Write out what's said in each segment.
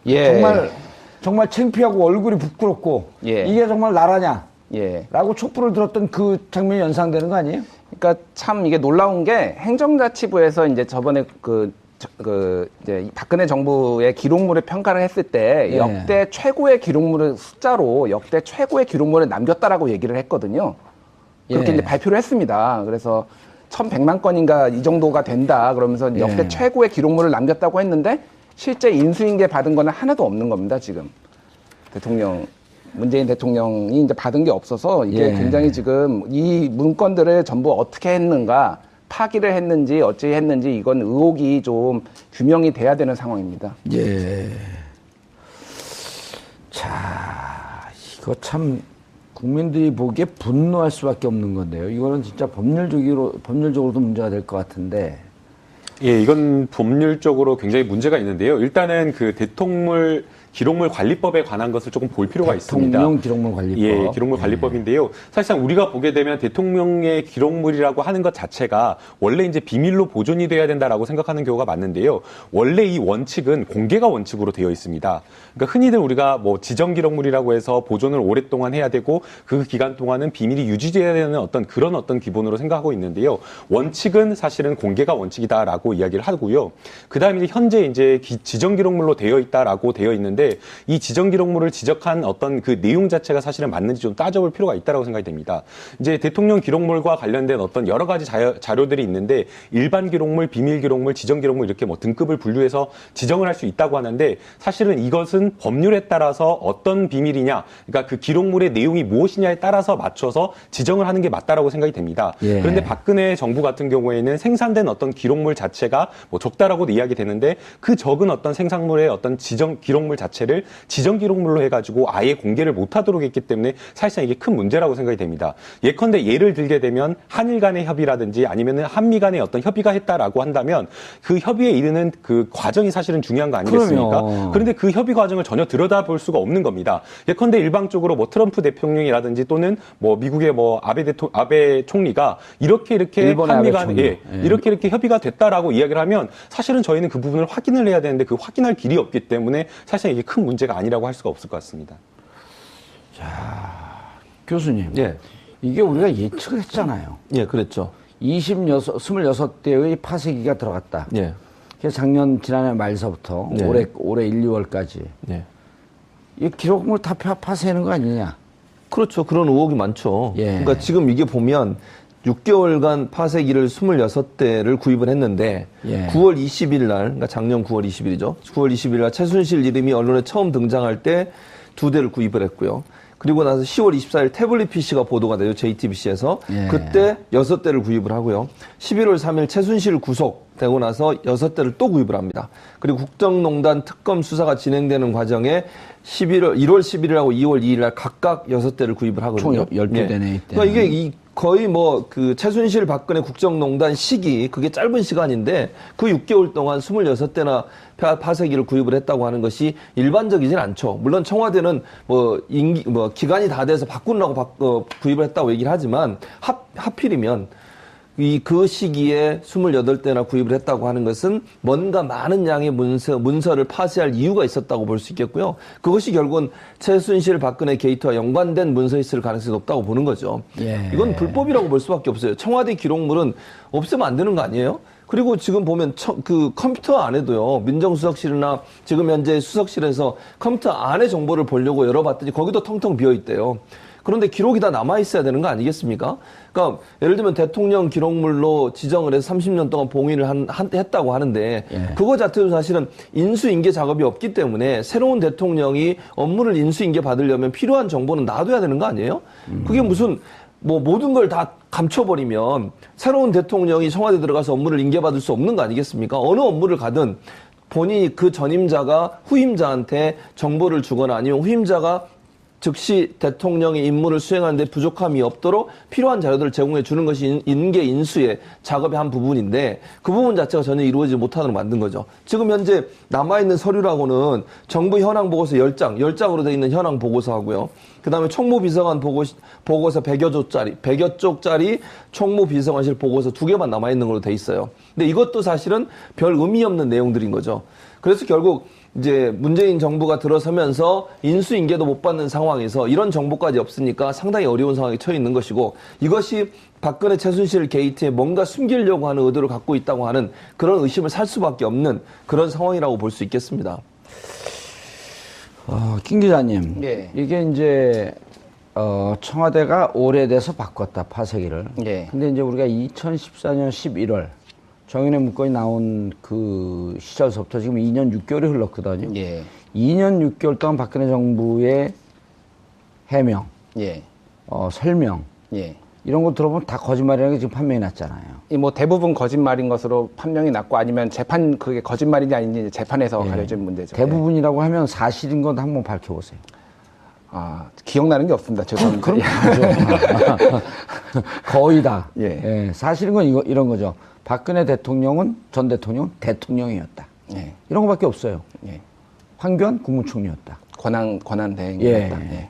예. 정말 창피하고 얼굴이 부끄럽고 예. 이게 정말 나라냐? 예. 라고 촛불을 들었던 그 장면이 연상되는 거 아니에요? 그러니까 참 이게 놀라운 게 행정자치부에서 이제 저번에 이제 박근혜 정부의 기록물을 평가를 했을 때 예. 역대 최고의 기록물을 숫자로 역대 최고의 기록물을 남겼다라고 얘기를 했거든요. 그렇게 예. 이제 발표를 했습니다. 그래서 1,100만 건인가 이 정도가 된다. 그러면서 역대 예. 최고의 기록물을 남겼다고 했는데 실제 인수인계 받은 거는 하나도 없는 겁니다. 지금 문재인 대통령이 이제 받은 게 없어서 이게 예. 굉장히 지금 이 문건들을 전부 어떻게 했는가, 파기를 했는지 어찌 했는지 이건 의혹이 좀 규명이 돼야 되는 상황입니다. 예. 자, 이거 참 국민들이 보기에 분노할 수밖에 없는 건데요. 이거는 진짜 법률적으로도 문제가 될 것 같은데. 예, 이건 법률적으로 굉장히 문제가 있는데요. 일단은 그 대통령 기록물 관리법에 관한 것을 조금 볼 필요가 있습니다. 대통령 기록물 관리법. 예, 기록물 관리법인데요. 사실상 우리가 보게 되면 대통령의 기록물이라고 하는 것 자체가 원래 이제 비밀로 보존이 돼야 된다라고 생각하는 경우가 많은데요. 원래 이 원칙은 공개가 원칙으로 되어 있습니다. 그러니까 흔히들 우리가 뭐 지정 기록물이라고 해서 보존을 오랫동안 해야 되고 그 기간 동안은 비밀이 유지돼야 되는 그런 기본으로 생각하고 있는데요. 원칙은 사실은 공개가 원칙이다라고 이야기를 하고요. 그다음에 현재 이제 지정 기록물로 되어 있다라고 되어 있는데 이 지정 기록물을 지적한 그 내용 자체가 사실은 맞는지 좀 따져볼 필요가 있다라고 생각이 됩니다. 이제 대통령 기록물과 관련된 여러 가지 자료들이 있는데 일반 기록물, 비밀 기록물, 지정 기록물 이렇게 뭐 등급을 분류해서 지정을 할 수 있다고 하는데 사실은 이것은 법률에 따라서 어떤 비밀이냐, 그러니까 그 기록물의 내용이 무엇이냐에 따라서 맞춰서 지정을 하는 게 맞다라고 생각이 됩니다. 예. 그런데 박근혜 정부 같은 경우에는 생산된 기록물 자체가 뭐 적다라고도 이야기되는데 그 적은 생산물의 지정 기록물 자체를 지정 기록물로 해가지고 아예 공개를 못하도록 했기 때문에 사실상 이게 큰 문제라고 생각이 됩니다. 예컨대 예를 들게 되면 한일 간의 협의라든지 아니면은 한미 간의 협의가 했다라고 한다면 그 협의에 이르는 그 과정이 사실은 중요한 거 아니겠습니까? 그럼요. 그런데 그 협의 과정을 전혀 들여다볼 수가 없는 겁니다. 예컨대 일방적으로 트럼프 대통령이라든지 또는 미국의 아베 총리가 이렇게 일본의 한미 아베 간에 총리. 예. 이렇게 협의가 됐다라고 이야기를 하면 사실은 저희는 그 부분을 확인을 해야 되는데 그 확인할 길이 없기 때문에 사실 이게 큰 문제가 아니라고 할 수가 없을 것 같습니다. 자, 교수님. 예. 이게 우리가 예측을 했잖아요. 예, 그랬죠. 26대의 파쇄기가 들어갔다. 예. 그래서 지난해 말서부터 네. 올해 1, 2월까지. 예. 이 기록물 다 파쇄하는 거 아니냐? 그렇죠. 그런 의혹이 많죠. 예. 그러니까 지금 이게 보면 6개월간 파쇄기를 26대를 구입을 했는데 예. 9월 20일 날, 그러니까 작년 9월 20일이죠. 9월 20일 날 최순실 이름이 언론에 처음 등장할 때 2대를 구입을 했고요. 그리고 나서 10월 24일 태블릿 PC가 보도가 되죠. JTBC에서. 예. 그때 6대를 구입을 하고요. 11월 3일 최순실 구속되고 나서 6대를 또 구입을 합니다. 그리고 국정농단 특검 수사가 진행되는 과정에 1월 11일하고 2월 2일 날 각각 6대를 구입을 하거든요. 총 12대네, 예. 이때. 그러니까 이게 거의 최순실 박근혜 국정농단 시기, 그게 짧은 시간인데 그 6개월 동안 26대나 파쇄기를 구입을 했다고 하는 것이 일반적이진 않죠. 물론 청와대는 기간이 다 돼서 바꾸려고 구입을 했다고 얘기를 하지만 하필이면 그 시기에 28대나 구입을 했다고 하는 것은 뭔가 많은 양의 문서를 파쇄할 이유가 있었다고 볼 수 있겠고요. 그것이 결국은 최순실 박근혜 게이트와 연관된 문서 있을 가능성이 높다고 보는 거죠. 예. 이건 불법이라고 볼 수밖에 없어요. 청와대 기록물은 없애면 안 되는 거 아니에요? 그리고 지금 보면 컴퓨터 안에도요, 민정수석실이나 지금 현재 수석실에서 컴퓨터 안에 정보를 보려고 열어봤더니 거기도 텅텅 비어 있대요. 그런데 기록이 다 남아있어야 되는 거 아니겠습니까? 그러니까 예를 들면 대통령 기록물로 지정을 해서 30년 동안 봉인을 했다고 하는데 예. 그거 자체도 사실은 인수인계 작업이 없기 때문에 새로운 대통령이 업무를 인수인계 받으려면 필요한 정보는 놔둬야 되는 거 아니에요? 그게 무슨 모든 걸 다 감춰버리면 새로운 대통령이 청와대 들어가서 업무를 인계받을 수 없는 거 아니겠습니까? 어느 업무를 가든 본인이 그 전임자가 후임자한테 정보를 주거나 아니면 후임자가 즉시 대통령의 임무를 수행하는데 부족함이 없도록 필요한 자료들을 제공해 주는 것이 인계 인수의 작업의 한 부분인데 그 부분 자체가 전혀 이루어지지 못하도록 만든 거죠. 지금 현재 남아있는 서류라고는 정부 현황 보고서 10장으로 되어 있는 현황 보고서하고요. 그다음에 총무비서관 보고서 100여 쪽짜리 총무비서관실 보고서 2개만 남아있는 걸로 돼 있어요. 근데 이것도 사실은 별 의미 없는 내용들인 거죠. 그래서 결국 이제 문재인 정부가 들어서면서 인수인계도 못 받는 상황에서 이런 정보까지 없으니까 상당히 어려운 상황에 처해 있는 것이고, 이것이 박근혜 최순실 게이트에 뭔가 숨기려고 하는 의도를 갖고 있다고 하는 그런 의심을 살 수밖에 없는 그런 상황이라고 볼 수 있겠습니다. 김 기자님, 예. 이게 이제 청와대가 오래돼서 바꿨다, 파쇄기를. 예. 근데 이제 우리가 2014년 11월 정윤회 문건이 나온 그 시절서부터 지금 2년 6개월이 흘렀거든요. 예. 2년 6개월 동안 박근혜 정부의 해명, 예. 설명, 예. 이런 거 들어보면 다 거짓말이라는 게 지금 판명이 났잖아요. 이 뭐 대부분 거짓말인 것으로 판명이 났고, 아니면 재판 그게 거짓말인지 아닌지 재판에서 가려진 문제죠. 대부분이라고 하면 사실인 건 한번 밝혀보세요. 아, 기억나는 게 없습니다. 죄송합니다. 그럼 다죠. 거의 다. 예. 사실인 건 이런 거죠. 박근혜 대통령은, 전 대통령은 대통령이었다. 예. 이런 거밖에 없어요. 예. 황교안 국무총리였다. 권한 대행이었다. 예. 예.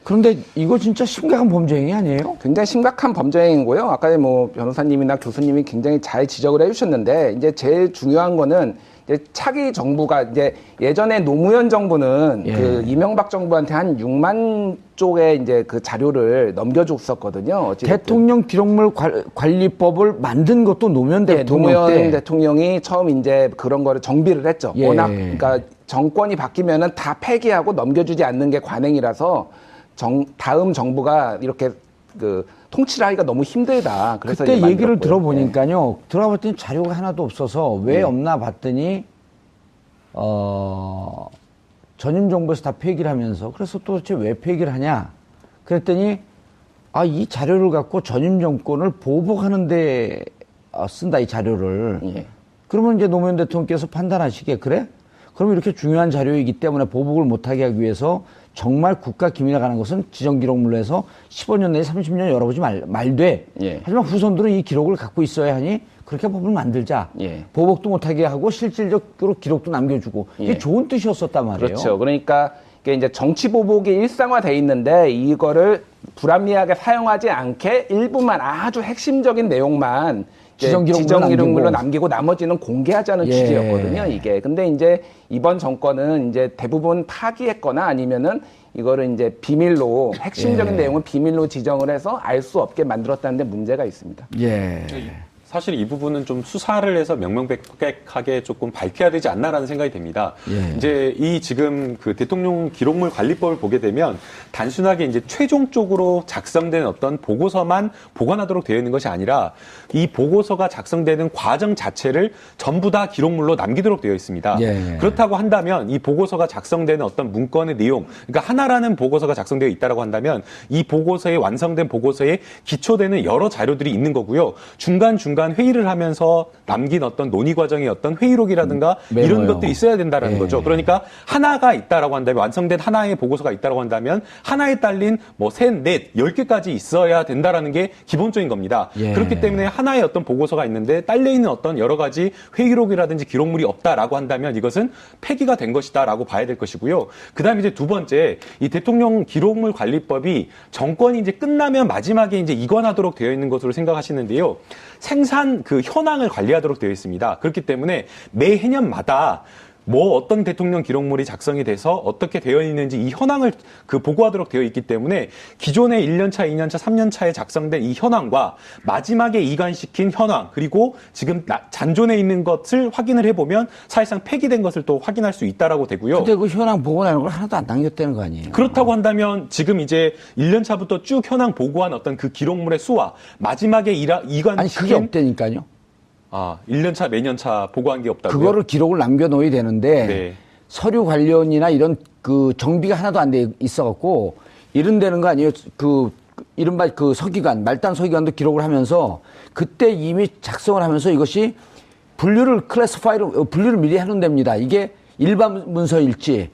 그런데 이거 진짜 심각한 범죄 행위 아니에요? 굉장히 심각한 범죄행위고요. 아까 뭐 변호사님이나 교수님이 굉장히 잘 지적을 해주셨는데, 이제 제일 중요한 거는 이제 차기 정부가 이제 예전에 노무현 정부는 예. 그 이명박 정부한테 한 6만 쪽의 이제 그 자료를 넘겨줬었거든요. 어찌됐든. 대통령 기록물 관리법을 만든 것도 노무현 예, 대통령 노무현 때. 대통령이 처음 이제 그런 거를 정비를 했죠. 예. 워낙 그러니까 정권이 바뀌면은 다 폐기하고 넘겨주지 않는 게 관행이라서 다음 정부가 이렇게 그 통치를 하기가 너무 힘들다. 그래서 그때 이제 얘기를 만들었고요. 들어보니까요. 들어가 봤더니 자료가 하나도 없어서 왜 네. 없나 봤더니 전임 정부에서 다 폐기를 하면서, 그래서 도대체 왜 폐기를 하냐 그랬더니 이 자료를 갖고 전임 정권을 보복하는데 쓴다, 이 자료를. 예. 그러면 이제 노무현 대통령께서 판단하시기에, 그래? 그럼 이렇게 중요한 자료이기 때문에 보복을 못하게 하기 위해서 정말 국가 기밀에 관한 것은 지정기록물로 해서 15년 내에 30년 열어보지 말돼. 예. 하지만 후손들은 이 기록을 갖고 있어야 하니 그렇게 법을 만들자. 예. 보복도 못하게 하고 실질적으로 기록도 남겨주고. 이게 예. 좋은 뜻이었었단 말이에요. 그렇죠. 그러니까 이게 이제 정치 보복이 일상화돼 있는데, 이거를 불합리하게 사용하지 않게 일부만, 아주 핵심적인 내용만 지정기록물로 남기고 나머지는 공개하자는 예. 취지였거든요, 이게. 근데 이제 이번 정권은 이제 대부분 파기했거나 아니면은 이거를 이제 비밀로, 핵심적인 예. 내용은 비밀로 지정을 해서 알 수 없게 만들었다는 데 문제가 있습니다. 예. 사실 이 부분은 좀 수사를 해서 명명백백하게 조금 밝혀야 되지 않나라는 생각이 듭니다. 예. 이제 이 지금 그 대통령 기록물 관리법을 보게 되면 단순하게 이제 최종적으로 작성된 어떤 보고서만 보관하도록 되어 있는 것이 아니라 이 보고서가 작성되는 과정 자체를 전부 다 기록물로 남기도록 되어 있습니다. 예. 그렇다고 한다면 이 보고서가 작성되는 어떤 문건의 내용, 그러니까 하나라는 보고서가 작성되어 있다라고 한다면 이 보고서에 완성된 보고서에 기초되는 여러 자료들이 있는 거고요. 중간중간 회의를 하면서 남긴 어떤 논의 과정의 어떤 회의록이라든가 이런 메모요. 것들이 있어야 된다라는 예. 거죠. 그러니까 하나가 있다라고 한다면, 완성된 하나의 보고서가 있다라고 한다면 하나에 딸린 뭐 셋, 넷, 10개까지 있어야 된다라는 게 기본적인 겁니다. 예. 그렇기 때문에 하나의 어떤 보고서가 있는데 딸려 있는 어떤 여러 가지 회의록이라든지 기록물이 없다라고 한다면 이것은 폐기가 된 것이다라고 봐야 될 것이고요. 그다음에 이제 두 번째, 이 대통령 기록물 관리법이 정권이 이제 끝나면 마지막에 이제 이관하도록 되어 있는 것으로 생각하시는데요. 생산 그 현황을 관리하도록 되어 있습니다. 그렇기 때문에 매 해년마다 뭐 어떤 대통령 기록물이 작성이 돼서 어떻게 되어 있는지 이 현황을 그 보고하도록 되어 있기 때문에 기존의 1년차, 2년차, 3년차에 작성된 이 현황과 마지막에 이관시킨 현황, 그리고 지금 잔존에 있는 것을 확인을 해보면 사실상 폐기된 것을 또 확인할 수 있다라고 되고요. 근데 그 현황 보고하는 걸 하나도 안 남겼다는 거 아니에요? 그렇다고 한다면 지금 이제 1년차부터 쭉 현황 보고한 어떤 그 기록물의 수와 마지막에 이관시킨 아니, 그게 없다니까요. 1년차, 매년차 보고한 게 없다고요? 그거를 기록을 남겨놓아야 되는데 네. 서류 관련이나 이런 그 정비가 하나도 안 돼 있어갖고 이런 되는 거 아니에요? 그 이른바 그 서기관, 말단 서기관도 기록을 하면서 그때 이미 작성을 하면서 이것이 분류를 분류를 미리 해놓는답니다. 이게 일반 문서일지,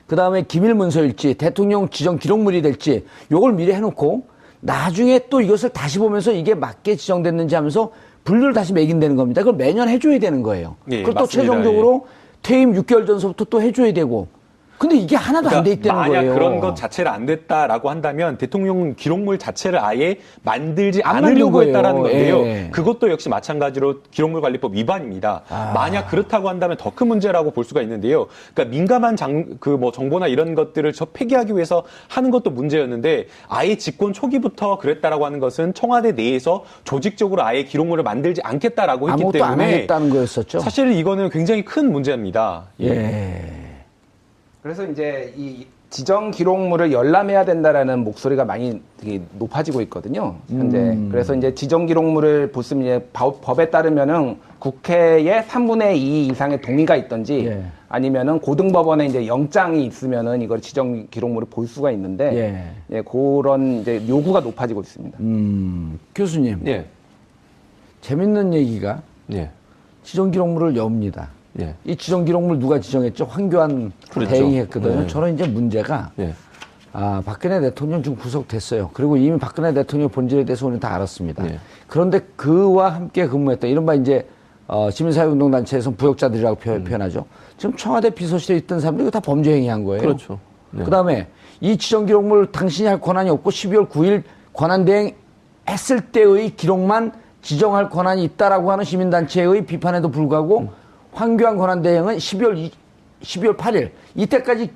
그 다음에 기밀 문서일지, 대통령 지정 기록물이 될지 요걸 미리 해놓고 나중에 또 이것을 다시 보면서 이게 맞게 지정됐는지 하면서 분류를 다시 매긴다는 겁니다. 그걸 매년 해줘야 되는 거예요. 예, 그리고 또 맞습니다. 최종적으로 퇴임 6개월 전서부터 또 해줘야 되고. 근데 이게 하나도 안 돼 있다는 만약 거예요. 그런 것 자체를 안 됐다라고 한다면 대통령 기록물 자체를 아예 만들지 안 않으려고 만든 했다라는 거예요. 건데요. 예. 그것도 역시 마찬가지로 기록물관리법 위반입니다. 만약 그렇다고 한다면 더 큰 문제라고 볼 수가 있는데요. 그러니까 민감한 정보나 이런 것들을 폐기하기 위해서 하는 것도 문제였는데 아예 집권 초기부터 그랬다라고 하는 것은 청와대 내에서 조직적으로 아예 기록물을 만들지 않겠다라고 했기 아무것도 안 때문에 하겠다는 거였었죠. 사실 이거는 굉장히 큰 문제입니다. 예. 그래서 이제 이 지정 기록물을 열람해야 된다라는 목소리가 많이 되게 높아지고 있거든요. 현재. 그래서 이제 지정 기록물을 보시면 이제 법에 따르면은 국회의 3분의 2 이상의 동의가 있든지 예. 아니면은 고등법원에 이제 영장이 있으면은 이걸 지정 기록물을 볼 수가 있는데 예, 그런 이제 요구가 높아지고 있습니다. 교수님. 예. 재밌는 얘기가 예. 지정 기록물을 엽니다. 예. 이 지정 기록물 누가 지정했죠? 황교안 그렇죠. 대행이 했거든요. 네. 저는 이제 문제가 예. 박근혜 대통령 지금 구속됐어요. 그리고 이미 박근혜 대통령 본질에 대해서 우리는 다 알았습니다. 예. 그런데 그와 함께 근무했던 이른바 이제 시민사회운동단체에서 부역자들이라고 표현하죠. 지금 청와대 비서실에 있던 사람들이 다 범죄 행위한 거예요. 그렇죠. 네. 그다음에 이 지정 기록물 당신이 할 권한이 없고 12월 9일 권한대행 했을 때의 기록만 지정할 권한이 있다라고 하는 시민단체의 비판에도 불구하고 황교안 권한대행은 12월 8일 이때까지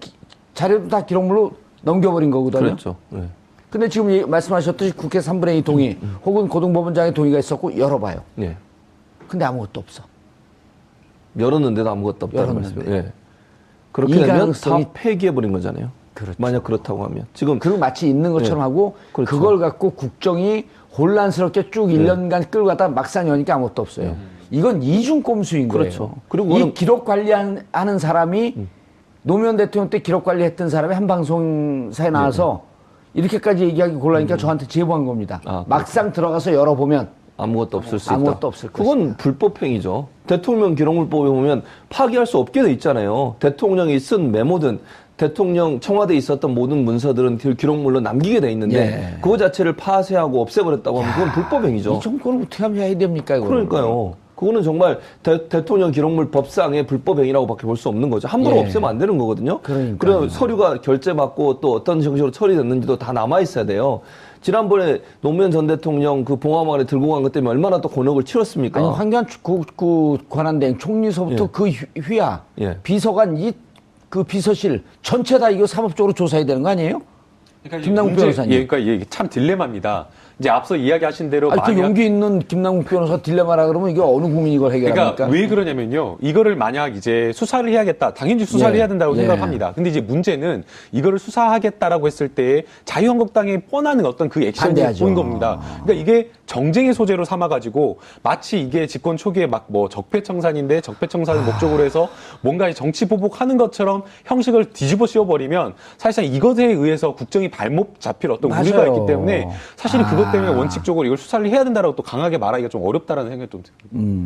자료도 다 기록물로 넘겨버린 거거든요. 그렇죠. 예. 근데 지금 말씀하셨듯이 국회 3분의 2 동의 혹은 고등법원장의 동의가 있었고 열어봐요. 예. 근데 아무것도 없어. 열었는데도 아무것도 없다는 열었는데. 말씀이에요. 예. 그렇게 이 되면 가능성이- 다 폐기해버린 거잖아요. 그렇죠. 만약 그렇다고 하면. 지금 그리고 마치 있는 것처럼 네. 하고 그렇죠. 그걸 갖고 국정이 혼란스럽게 쭉 1년간 끌고 갔다 막상 여니까 아무것도 없어요. 이건 이중 꼼수인 거예요. 그렇죠. 그리고 이 그거는- 기록 관리하는 사람이 노무현 대통령 때 기록 관리했던 사람이 한 방송사에 나와서 이렇게까지 얘기하기 곤란하니까 저한테 제보한 겁니다. 아, 막상 들어가서 열어보면 아무것도 없을 수 있다. 아무것도 없을 그건 불법행위죠. 대통령 기록물법에 보면 파기할 수 없게 돼 있잖아요. 대통령이 쓴 메모든 대통령 청와대에 있었던 모든 문서들은 기록물로 남기게 돼 있는데 예. 그거 자체를 파쇄하고 없애버렸다고 하면 그건 불법행위죠. 이 정권을 어떻게 하면 해야 됩니까? 이거는? 그러니까요. 그거는 정말 대통령 기록물 법상의 불법행위라고밖에 볼 수 없는 거죠. 함부로 예. 없애면 안 되는 거거든요. 그러니까요. 그럼 서류가 결재받고 또 어떤 형식으로 처리됐는지도 다 남아 있어야 돼요. 지난번에 노무현 전 대통령 그 봉화마을에 들고 간 것 때문에 얼마나 또 곤혹을 치렀습니까? 아니 황교안 그 권한대행 총리서부터 예. 그 휘하 예. 비서관 그 비서실 전체 다 이거 사법적으로 조사해야 되는 거 아니에요? 그러니까 김남국 변호사님. 예, 그러니까 이게 참 딜레마입니다. 이제 앞서 이야기하신 대로 아니, 그 만약- 용기 있는 김남국 변호사 딜레마라 그러면 이게 어느 국민이 이걸 해결합니까? 그러니까 왜 그러냐면요. 이거를 만약 이제 수사를 해야겠다. 당연히 수사를 예. 해야 된다고 예. 생각합니다. 근데 이제 문제는 이거를 수사하겠다라고 했을 때 자유한국당에 뻔한 어떤 그 액션이 반대하죠. 보인 겁니다. 그러니까 이게 정쟁의 소재로 삼아가지고 마치 이게 집권 초기에 막 뭐 적폐청산인데 적폐청산을 목적으로 해서 뭔가 정치 보복하는 것처럼 형식을 뒤집어 씌워버리면 사실상 이것에 의해서 국정이 발목 잡힐 어떤 우려가 맞아요. 있기 때문에 사실 그것 때문에 원칙적으로 이걸 수사를 해야 된다라고 또 강하게 말하기가 좀 어렵다라는 생각이 좀 듭니다.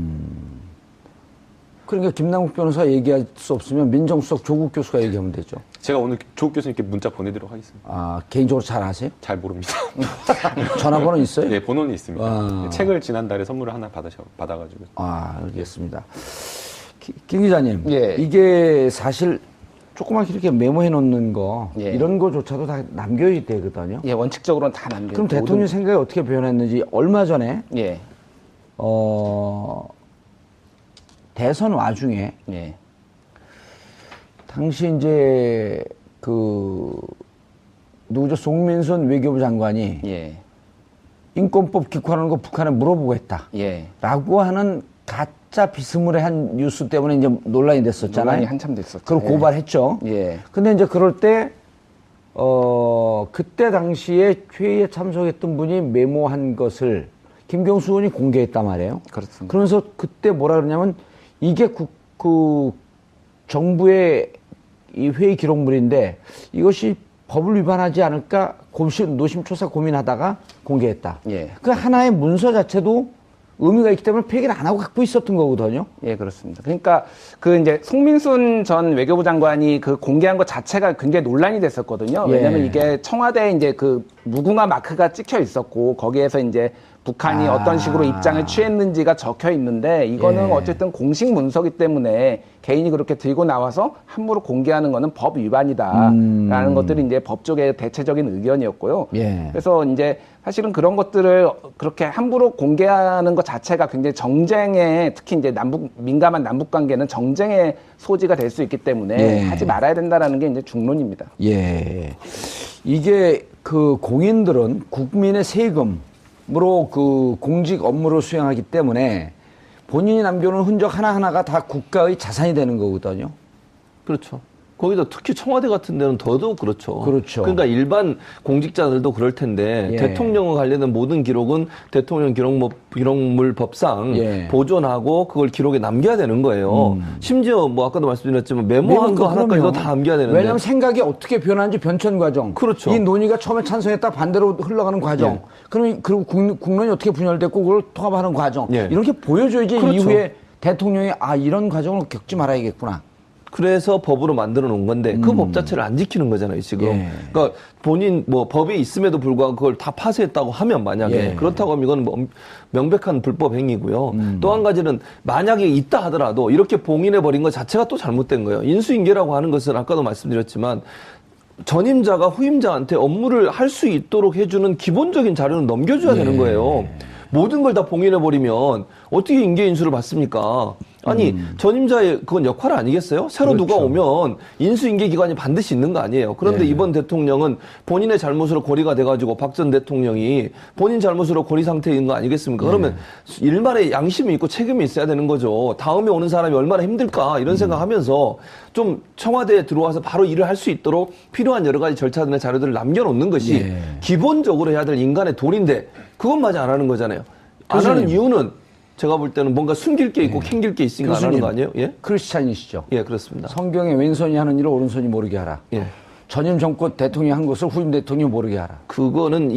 그러니까 김남국 변호사 얘기할 수 없으면 민정수석 조국 교수가 얘기하면 되죠. 제가 오늘 조국 교수님께 문자 보내드리도록 하겠습니다. 개인적으로 잘 아세요? 잘 모릅니다. 전화번호 있어요? 네, 번호는 있습니다. 와. 책을 지난달에 선물을 하나 받아가지고. 알겠습니다. 김 기자님, 예. 이게 사실 조그맣게 이렇게 메모해 놓는 거 예. 이런 거조차도 다 남겨야 되거든요. 예, 원칙적으로는 다 남겨. 그럼 대통령 생각이 어떻게 변했는지 얼마 전에 예. 대선 와중에 예. 당시 이제 누구죠? 송민순 외교부 장관이 예. 인권법 기권하는 거 북한에 물어보고 했다. 예. 라고 하는 가짜 비스무리한 뉴스 때문에 이제 논란이 됐었잖아요. 논란이 한참 됐었죠. 그걸 고발했죠. 예. 근데 이제 그럴 때, 그때 당시에 회의에 참석했던 분이 메모한 것을 김경수 의원이 공개했단 말이에요. 그렇습니다. 그러면서 그때 뭐라 그러냐면 이게 정부의 이 회의 기록물인데 이것이 법을 위반하지 않을까 노심초사 고민하다가 공개했다. 예. 그 하나의 문서 자체도 의미가 있기 때문에 폐기를 안 하고 갖고 있었던 거거든요. 예, 그렇습니다. 그러니까 이제 송민순 전 외교부 장관이 그 공개한 것 자체가 굉장히 논란이 됐었거든요. 예. 왜냐면 이게 청와대에 이제 그 무궁화 마크가 찍혀 있었고 거기에서 이제 북한이 어떤 식으로 입장을 취했는지가 적혀 있는데 이거는 예. 어쨌든 공식 문서기 때문에 개인이 그렇게 들고 나와서 함부로 공개하는 거는 법 위반이다라는 것들이 이제 법 쪽의 대체적인 의견이었고요. 예. 그래서 이제 사실은 그런 것들을 그렇게 함부로 공개하는 것 자체가 굉장히 정쟁에 특히 이제 민감한 남북 관계는 정쟁의 소지가 될 수 있기 때문에 예. 하지 말아야 된다라는 게 이제 중론입니다. 예. 이게 그 공인들은 국민의 세금으로 그 공직 업무를 수행하기 때문에 본인이 남겨놓은 흔적 하나하나가 다 국가의 자산이 되는 거거든요. 그렇죠. 거기다 특히 청와대 같은 데는 더더욱 그렇죠. 그렇죠. 그러니까 일반 공직자들도 그럴 텐데 예. 대통령과 관련된 모든 기록은 대통령 기록물법상 예. 보존하고 그걸 기록에 남겨야 되는 거예요. 심지어 뭐 아까도 말씀드렸지만 메모한 거 하나까지도 그럼요. 다 남겨야 되는데. 왜냐하면 생각이 어떻게 변하는지 변천 과정. 그렇죠. 이 논의가 처음에 찬성했다 반대로 흘러가는 과정. 예. 그리고 국론이 어떻게 분열됐고 그걸 통합하는 과정. 예. 이렇게 보여줘야지 그렇죠. 이후에 대통령이 이런 과정을 겪지 말아야겠구나. 그래서 법으로 만들어 놓은 건데 그 법 자체를 안 지키는 거잖아요, 지금. 예. 그러니까 본인 뭐 법에 있음에도 불구하고 그걸 다 파쇄했다고 하면 만약에 예. 그렇다고 하면 이건 뭐 명백한 불법 행위고요. 또 한 가지는 만약에 있다 하더라도 이렇게 봉인해 버린 것 자체가 또 잘못된 거예요. 인수인계라고 하는 것은 아까도 말씀드렸지만 전임자가 후임자한테 업무를 할 수 있도록 해주는 기본적인 자료는 넘겨줘야 되는 거예요. 모든 걸 다 봉인해버리면 어떻게 인계 인수를 받습니까? 아니 전임자의 그건 역할 아니겠어요? 새로 누가 오면 인수인계 기관이 반드시 있는 거 아니에요. 그런데 이번 대통령은 본인의 잘못으로 고리가 돼가지고 박 전 대통령이 본인 잘못으로 고리 상태에 있는 거 아니겠습니까? 그러면 일말의 양심이 있고 책임이 있어야 되는 거죠. 다음에 오는 사람이 얼마나 힘들까 이런 생각하면서 좀 청와대에 들어와서 바로 일을 할 수 있도록 필요한 여러 가지 절차들의 자료들을 남겨놓는 것이 기본적으로 해야 될 인간의 도리인데 그것마저 안 하는 거잖아요. 안 하는 이유는 제가 볼 때는 뭔가 숨길 게 있고 캥길 게 있으니까 안 하는 거 아니에요? 예? 크리스찬이시죠. 예, 그렇습니다. 성경에 왼손이 하는 일을 오른손이 모르게 하라. 예. 전임 정권 대통령이 한 것을 후임 대통령이 모르게 하라. 그거는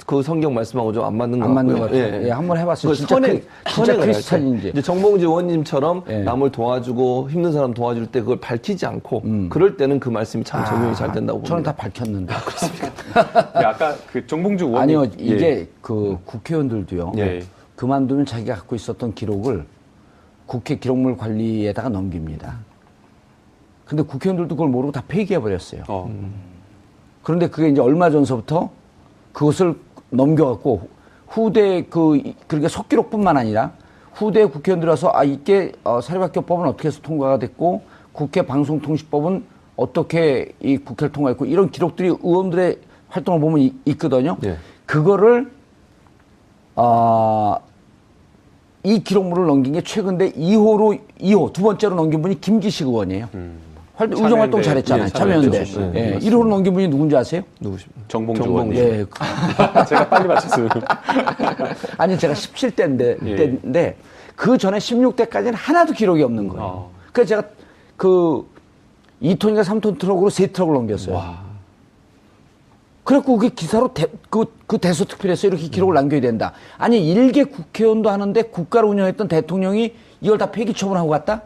그 성경 말씀하고 좀 안 맞는 것 안 같고요. 맞는 것 같아요. 예, 한번 해봤어요. 그 진짜 선행 크리스찬인지. 이제 정봉지 의원님처럼 예. 남을 도와주고 힘든 사람 도와줄 때 그걸 밝히지 않고 그럴 때는 그 말씀이 참 적용이 잘 된다고 봅니다. 저는 다 밝혔는데. 그렇습니까? 네, 아까 그 정봉주 의원님 아니요, 이게 그 국회의원들도요. 예. 그만두면 자기가 갖고 있었던 기록을 국회 기록물 관리에다가 넘깁니다. 근데 국회의원들도 그걸 모르고 다 폐기해버렸어요. 그런데 그게 이제 얼마 전서부터 그것을 넘겨갖고 후대 그러니까 속기록뿐만 아니라 후대 국회의원들 와서 이게 사립학교법은 어떻게 해서 통과가 됐고 국회 방송통신법은 어떻게 이 국회를 통과했고 이런 기록들이 의원들의 활동을 보면 있거든요. 예. 그거를 이 기록물을 넘긴 게 최근데 2호 두 번째로 넘긴 분이 김기식 의원이에요. 의정활동 잘했잖아요. 예, 참여연대. 참여연대. 예, 1호로 넘긴 분이 누군지 아세요? 누구십니까? 정봉주 의원님. 예. 제가 빨리 맞췄어요. 아니 제가 17대인데 그 전에 16대까지는 하나도 기록이 없는 거예요. 그래서 제가 그 2톤인가 3톤 트럭으로 3트럭을 넘겼어요. 그래갖고 그게 기사로 그 대소특필에서 이렇게 기록을 남겨야 된다. 아니 일개 국회의원도 하는데 국가를 운영했던 대통령이 이걸 다 폐기 처분하고 갔다?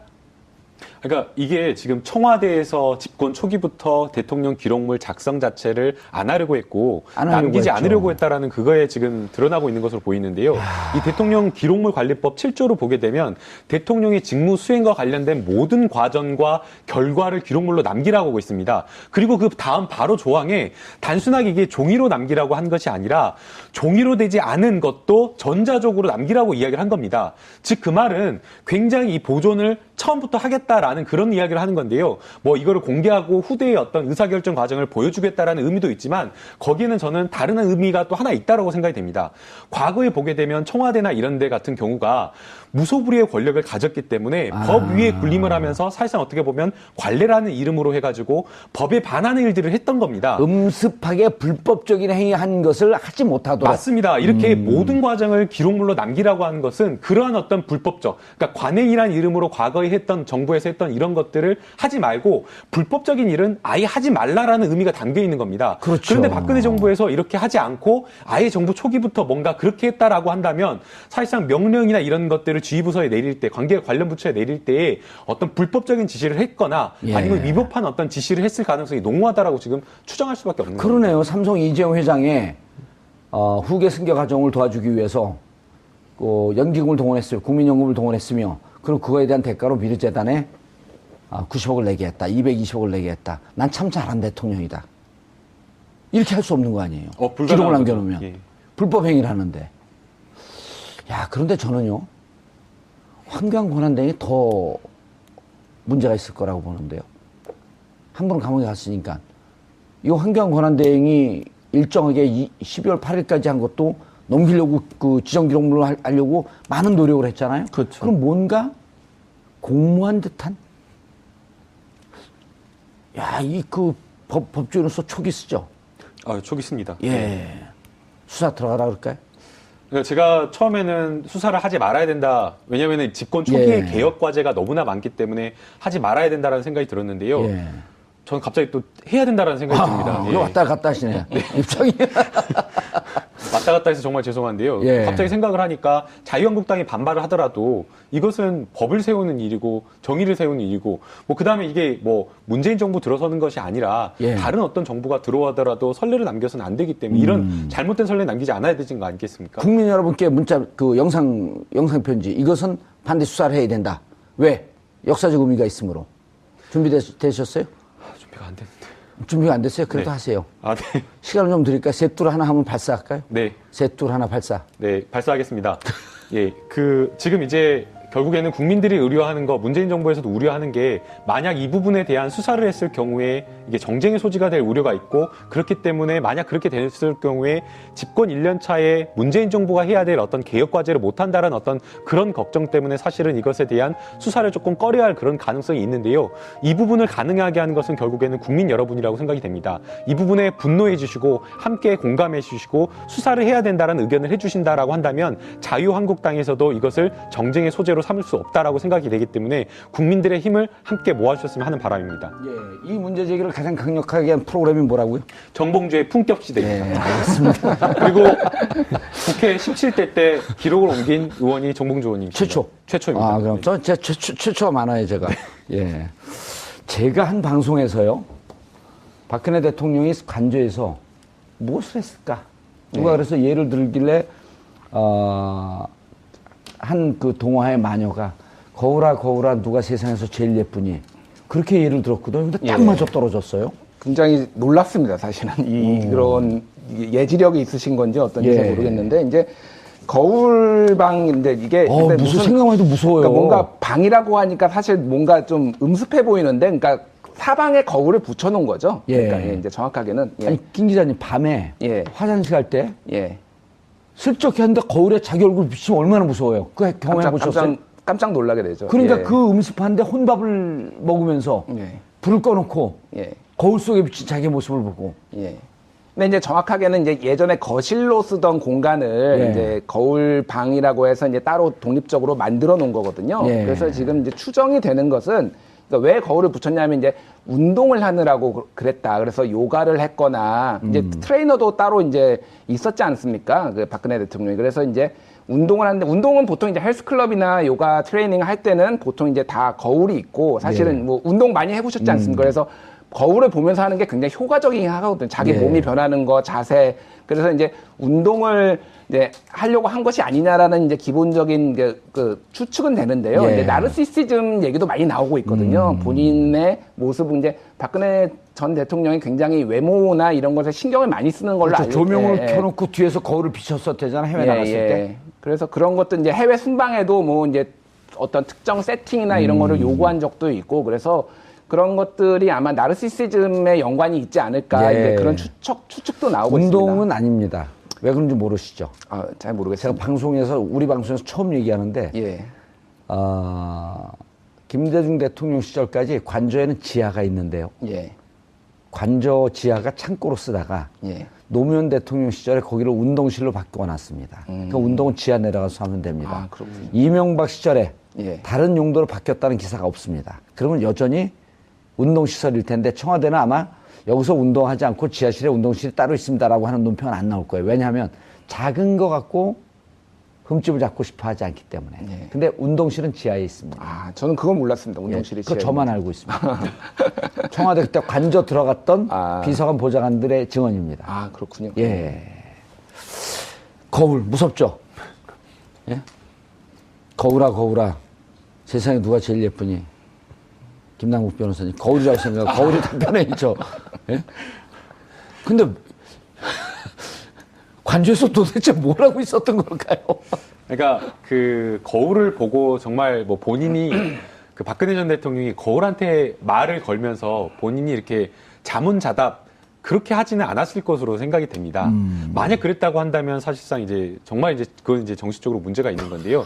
그러니까 이게 지금 청와대에서 집권 초기부터 대통령 기록물 작성 자체를 안 하려고 했고 남기지 않으려고 했다라는 그거에 지금 드러나고 있는 것으로 보이는데요. 이 대통령 기록물 관리법 7조로 보게 되면 대통령의 직무 수행과 관련된 모든 과정과 결과를 기록물로 남기라고 하고 있습니다. 그리고 그 다음 바로 조항에 단순하게 이게 종이로 남기라고 한 것이 아니라 종이로 되지 않은 것도 전자적으로 남기라고 이야기를 한 겁니다. 즉 그 말은 굉장히 이 보존을 처음부터 하겠다라는 그런 이야기를 하는 건데요. 뭐 이거를 공개하고 후대의 어떤 의사결정 과정을 보여주겠다라는 의미도 있지만 거기에는 저는 다른 의미가 또 하나 있다라고 생각이 됩니다. 과거에 보게 되면 청와대나 이런 데 같은 경우가 무소불위의 권력을 가졌기 때문에 법 위에 군림을 하면서 사실상 어떻게 보면 관례라는 이름으로 해가지고 법에 반하는 일들을 했던 겁니다. 음습하게 불법적인 행위한 것을 하지 못하도록. 맞습니다. 이렇게 모든 과정을 기록물로 남기라고 하는 것은 그러한 어떤 불법적, 그러니까 관행이라는 이름으로 과거에 했던 정부에서 했던 이런 것들을 하지 말고 불법적인 일은 아예 하지 말라라는 의미가 담겨 있는 겁니다. 그렇죠. 그런데 박근혜 정부에서 이렇게 하지 않고 아예 정부 초기부터 뭔가 그렇게 했다라고 한다면 사실상 명령이나 이런 것들을 지휘부서에 내릴 때, 관련 부처에 내릴 때에 어떤 불법적인 지시를 했거나 아니면 위법한 어떤 지시를 했을 가능성이 농후하다라고 지금 추정할 수밖에 없는 거예요. 그러네요. 삼성 이재용 회장의 후계 승계 과정을 도와주기 위해서 연기금을 동원했어요. 국민연금을 동원했으며 그럼 그거에 대한 대가로 미르재단에 90억을 내게 했다. 220억을 내게 했다. 난 참 잘한 대통령이다. 이렇게 할 수 없는 거 아니에요. 기록을 남겨놓으면. 예. 불법 행위를 하는데. 야, 그런데 저는요. 환경 권한대행이 더 문제가 있을 거라고 보는데요. 한 번 감옥에 갔으니까. 이 환경 권한대행이 일정하게 12월 8일까지 한 것도 넘기려고 그 지정기록물을 하려고 많은 노력을 했잖아요. 그렇죠. 그럼 뭔가 공모한 듯한? 야, 법조인으로서 촉이 쓰죠? 촉이 씁니다. 예. 수사 들어가라 그럴까요? 그러니까 제가 처음에는 수사를 하지 말아야 된다. 왜냐하면 집권 초기에 개혁 과제가 너무나 많기 때문에 하지 말아야 된다라는 생각이 들었는데요. 예. 저는 갑자기 또 해야 된다라는 생각이 듭니다. 이거 왔다 갔다 하시네. 입장이. 왔다 갔다 해서 정말 죄송한데요. 예. 갑자기 생각을 하니까 자유한국당이 반발을 하더라도 이것은 법을 세우는 일이고 정의를 세우는 일이고 그 다음에 이게 문재인 정부 들어서는 것이 아니라 다른 어떤 정부가 들어오더라도 선례를 남겨서는 안 되기 때문에 이런 잘못된 선례 남기지 않아야 되는 거 아니겠습니까? 국민 여러분께 문자 영상 편지 이것은 반드시 수사를 해야 된다. 왜? 역사적 의미가 있으므로. 준비되셨어요? 준비가 안 됐는데. 준비가 안 됐어요? 그래도 네. 하세요. 네. 시간을 좀 드릴까요? 셋둘 하나 하면 발사할까요? 네. 셋둘 하나 발사. 네, 발사하겠습니다. 예, 지금 이제 결국에는 국민들이 의뢰하는 거, 문재인 정부에서도 우려하는 게 만약 이 부분에 대한 수사를 했을 경우에 이게 정쟁의 소지가 될 우려가 있고 그렇기 때문에 만약 그렇게 됐을 경우에 집권 1년 차에 문재인 정부가 해야 될 어떤 개혁 과제를 못한다는 어떤 그런 걱정 때문에 사실은 이것에 대한 수사를 조금 꺼려야 할 그런 가능성이 있는데요. 이 부분을 가능하게 하는 것은 결국에는 국민 여러분이라고 생각이 됩니다. 이 부분에 분노해 주시고 함께 공감해 주시고 수사를 해야 된다는 의견을 해 주신다라고 한다면 자유한국당에서도 이것을 정쟁의 소재로 삼을 수 없다라고 생각이 되기 때문에 국민들의 힘을 함께 모아주셨으면 하는 바람입니다. 예, 이 문제 제기를 가장 강력하게 한 프로그램이 뭐라고요? 정봉주의 품격시대입니다. 예, 알겠습니다. 그리고 국회 17대 때 기록을 옮긴 의원이 정봉주 의원님이십니다. 최초입니다. 그럼 제 최초가 많아요, 제가. 예. 제가 한 방송에서요, 박근혜 대통령이 관저에서 무엇을 했을까? 누가 그래서 예를 들길래, 한 그 동화의 마녀가 거울아 누가 세상에서 제일 예쁘니 그렇게 예를 들었거든요. 근데 딱 맞아 떨어졌어요. 굉장히 놀랍습니다, 사실은. 그런 예지력이 있으신 건지 어떤지 잘 모르겠는데, 이제 거울방인데 이게 근데 무슨 생각만 해도 무서워요. 그러니까 뭔가 방이라고 하니까 사실 뭔가 좀 음습해 보이는데, 그러니까 사방에 거울을 붙여놓은 거죠. 그러니까 이제 정확하게는. 아니, 김 기자님 밤에 화장실 갈 때 슬쩍 했는데 거울에 자기 얼굴 비치면 얼마나 무서워요. 그 경험해 보셨어요? 깜짝 놀라게 되죠. 그러니까 그 음습하는데 혼밥을 먹으면서 불을 꺼놓고 거울 속에 비친 자기 모습을 보고. 근데 이제 정확하게는 이제 예전에 거실로 쓰던 공간을 이제 거울방이라고 해서 이제 따로 독립적으로 만들어 놓은 거거든요. 그래서 지금 이제 추정이 되는 것은 그러니까 왜 거울을 붙였냐면 이제 운동을 하느라고 그랬다. 그래서 요가를 했거나 이제 트레이너도 따로 이제 있었지 않습니까? 그 박근혜 대통령이. 그래서 이제 운동을 하는데 운동은 보통 이제 헬스클럽이나 요가 트레이닝 할 때는 보통 이제 다 거울이 있고 사실은 뭐 운동 많이 해보셨지 않습니까? 그래서 거울을 보면서 하는 게 굉장히 효과적이긴 하거든요. 자기 몸이 변하는 거, 자세. 그래서 이제 운동을 이제 하려고 한 것이 아니냐라는 이제 기본적인 그 추측은 되는데요. 이제 나르시시즘 얘기도 많이 나오고 있거든요. 본인의 모습은 이제 박근혜 전 대통령이 굉장히 외모나 이런 것에 신경을 많이 쓰는 걸로 알고 있어요. 조명을 켜놓고 뒤에서 거울을 비쳤었대잖아, 해외 나갔을 때. 그래서 그런 것도 이제 해외 순방에도 뭐 이제 어떤 특정 세팅이나 이런 거를 요구한 적도 있고 그래서 그런 것들이 아마 나르시시즘에 연관이 있지 않을까 이제 그런 추측도 나오고 있습니다. 운동은 아닙니다. 왜 그런지 모르시죠? 잘 모르겠어요. 제가 우리 방송에서 처음 얘기하는데, 김대중 대통령 시절까지 관저에는 지하가 있는데요. 관저 지하가 창고로 쓰다가 노무현 대통령 시절에 거기를 운동실로 바꿔놨습니다. 그러니까 운동은 지하 내려가서 하면 됩니다. 이명박 시절에 다른 용도로 바뀌었다는 기사가 없습니다. 그러면 여전히 운동시설일 텐데 청와대는 아마 여기서 운동하지 않고 지하실에 운동실이 따로 있습니다라고 하는 논평은 안 나올 거예요. 왜냐하면 작은 거 갖고 흠집을 잡고 싶어 하지 않기 때문에. 근데 운동실은 지하에 있습니다. 저는 그건 몰랐습니다. 운동실이 지하에. 그거 저만 알고 있습니다. 청와대 그때 관저 들어갔던 비서관 보좌관들의 증언입니다. 그렇군요. 거울 무섭죠? 예? 거울아 세상에 누가 제일 예쁘니? 김남국 변호사님 거울이라고 생각 거울이 답변해야죠. 예? 근데 관저에서 도대체 뭘 하고 있었던 걸까요? 그러니까 그 거울을 보고 정말 뭐 본인이 그 박근혜 전 대통령이 거울한테 말을 걸면서 본인이 이렇게 자문자답 그렇게 하지는 않았을 것으로 생각이 됩니다. 만약 그랬다고 한다면 사실상 이제 정말 이제 그건 이제 정신적으로 문제가 있는 건데요.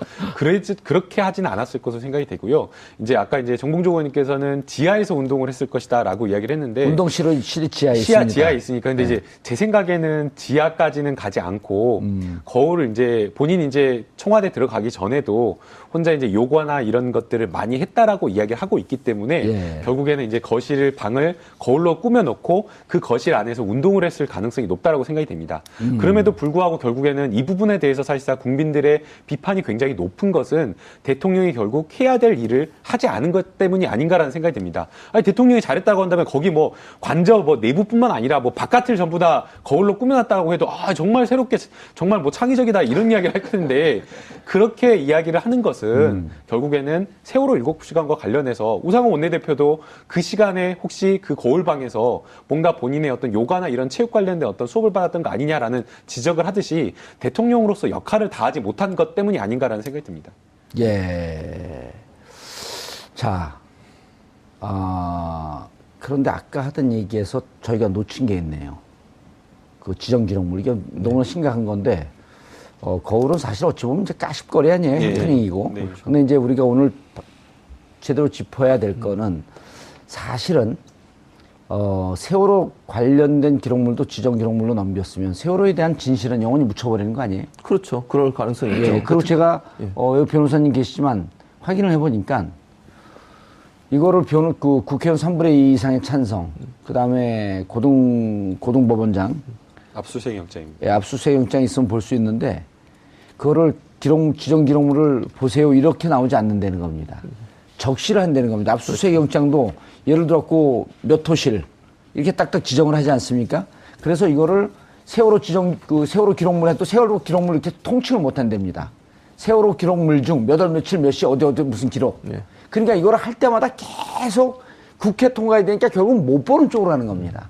그렇게 하지는 않았을 것으로 생각이 되고요. 이제 아까 이제 정봉주 의원님께서는 지하에서 운동을 했을 것이다라고 이야기를 했는데 운동실은 지하에 있습니다. 지하에 있으니까. 근데 이제 제 생각에는 지하까지는 가지 않고 거울을 이제 본인이 이제 청와대 들어가기 전에도 혼자 이제 요구나 이런 것들을 많이 했다라고 이야기를 하고 있기 때문에 예. 결국에는 이제 거실 방을 거울로 꾸며놓고 그 거실 안에서 운동을 했을 가능성이 높다라고 생각이 됩니다. 그럼에도 불구하고 결국에는 이 부분에 대해서 사실상 국민들의 비판이 굉장히 높은 것은 대통령이 결국 해야 될 일을 하지 않은 것 때문이 아닌가라는 생각이 듭니다. 아니, 대통령이 잘했다고 한다면 거기 뭐 관저 뭐 내부뿐만 아니라 뭐 바깥을 전부 다 거울로 꾸며놨다고 해도 아 정말 새롭게 정말 뭐 창의적이다 이런 이야기를 할 텐데 그렇게 이야기를 하는 것은 결국에는 세월호 7시간과 관련해서 우상호 원내대표도 그 시간에 혹시 그 거울방에서 뭔가 본인의 어떤 요가나 이런 체육 관련된 어떤 수업을 받았던 거 아니냐라는 지적을 하듯이 대통령으로서 역할을 다하지 못한 것 때문이 아닌가라는 생각이 듭니다. 예. 자, 그런데 아까 하던 얘기에서 저희가 놓친 게 있네요. 그 지정기록물. 이게 너무나 심각한 건데, 거울은 사실 어찌 보면 이제 까십거리 아니에요. 네. 해프닝이고. 네, 그렇죠. 근데 이제 우리가 오늘 제대로 짚어야 될 거는 사실은, 세월호 관련된 기록물도 지정기록물로 넘겼으면 세월호에 대한 진실은 영원히 묻혀버리는 거 아니에요? 그렇죠. 그럴 가능성이 있죠. 예, 그리고 제가, 여기 변호사님 계시지만 확인을 해보니까 이거를 국회의원 3분의 2 이상의 찬성, 그 다음에 고등법원장, 압수수색 영장입니다. 예, 압수수색 영장이 있으면 볼 수 있는데, 그거를 지정 기록물을 보세요. 이렇게 나오지 않는다는 겁니다. 적시를 한다는 겁니다. 압수수색 영장도 예를 들었고 몇 호실, 이렇게 딱딱 지정을 하지 않습니까? 그래서 이거를 세월호 세월호 기록물에 또 세월호 기록물 이렇게 통칭을 못 한답니다. 세월호 기록물 중 몇 월 며칠 몇 시 어디 무슨 기록. 그러니까 이거를 할 때마다 계속 국회 통과해야 되니까 결국 못 보는 쪽으로 하는 겁니다.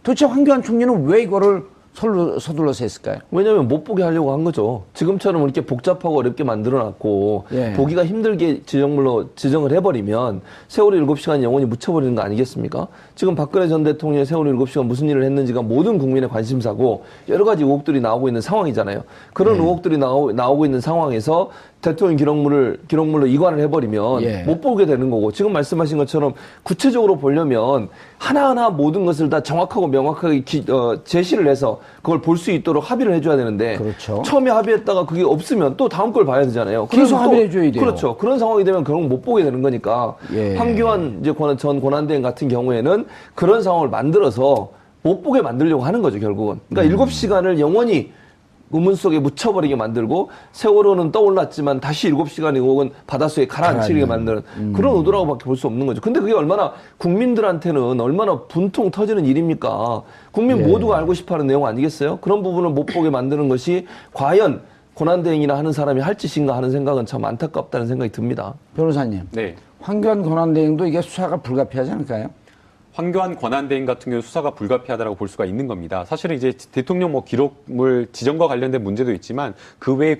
도대체 황교안 총리는 왜 이거를 서둘러서 했을까요? 왜냐하면 못 보게 하려고 한 거죠. 지금처럼 이렇게 복잡하고 어렵게 만들어놨고 예. 보기가 힘들게 지정물로 지정을 해버리면 세월호 7시간 영원히 묻혀버리는 거 아니겠습니까? 지금 박근혜 전 대통령이 세월호 7시간 무슨 일을 했는지가 모든 국민의 관심사고 여러 가지 의혹들이 나오고 있는 상황이잖아요. 그런 의혹들이 나오고 있는 상황에서 대통령 기록물로 이관을 해버리면 예. 못 보게 되는 거고 지금 말씀하신 것처럼 구체적으로 보려면 하나하나 모든 것을 다 정확하고 명확하게 제시를 해서 그걸 볼 수 있도록 합의를 해줘야 되는데 그렇죠. 처음에 합의했다가 그게 없으면 또 다음 걸 봐야 되잖아요. 계속 그럼 또 합의를 해줘야 돼요. 그렇죠. 그런 상황이 되면 결국 못 보게 되는 거니까 예. 황교안 이제 전 권한대행 같은 경우에는 그런 상황을 만들어서 못 보게 만들려고 하는 거죠, 결국은. 그러니까 7시간을 영원히 의문 속에 묻혀버리게 만들고 세월호는 떠올랐지만 다시 7시간이 혹은 바닷속에 가라앉히게 만드는 그런 의도라고밖에 볼 수 없는 거죠. 근데 그게 얼마나 국민들한테는 얼마나 분통 터지는 일입니까? 국민 모두가 알고 싶어하는 내용 아니겠어요? 그런 부분을 못 보게 만드는 것이 과연 권한대행이나 하는 사람이 할 짓인가 하는 생각은 참 안타깝다는 생각이 듭니다. 변호사님. 네. 황교안 권한대행도 이게 수사가 불가피하지 않을까요? 황교안 권한대행 같은 경우 수사가 불가피하다고 볼 수가 있는 겁니다. 사실은 이제 대통령 뭐 기록물 지정과 관련된 문제도 있지만 그 외에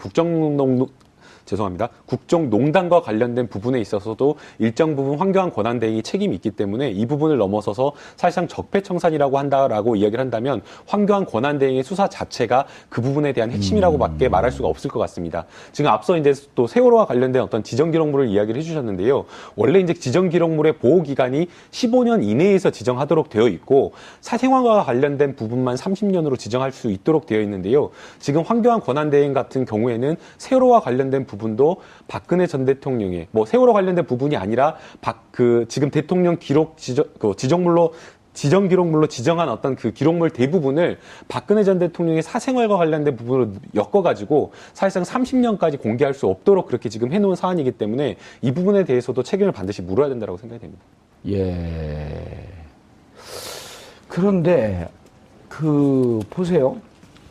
국정농단과 관련된 부분에 있어서도 일정 부분 황교안 권한대행이 책임이 있기 때문에 이 부분을 넘어서서 사실상 적폐청산이라고 한다라고 이야기를 한다면 황교안 권한대행의 수사 자체가 그 부분에 대한 핵심이라고밖에 말할 수가 없을 것 같습니다. 지금 앞서 이제 또 세월호와 관련된 어떤 지정기록물을 이야기를 해주셨는데요. 원래 이제 지정기록물의 보호기간이 15년 이내에서 지정하도록 되어 있고 사생활과 관련된 부분만 30년으로 지정할 수 있도록 되어 있는데요. 지금 황교안 권한대행 같은 경우에는 세월호와 관련된 부분도 박근혜 전 대통령의 뭐 세월호 관련된 부분이 아니라 지금 대통령 지정기록물로 지정한 어떤 그 기록물 대부분을 박근혜 전 대통령의 사생활과 관련된 부분으로 엮어가지고 사실상 30년까지 공개할 수 없도록 그렇게 지금 해놓은 사안이기 때문에 이 부분에 대해서도 책임을 반드시 물어야 된다고 생각이 됩니다. 예. 그런데 보세요.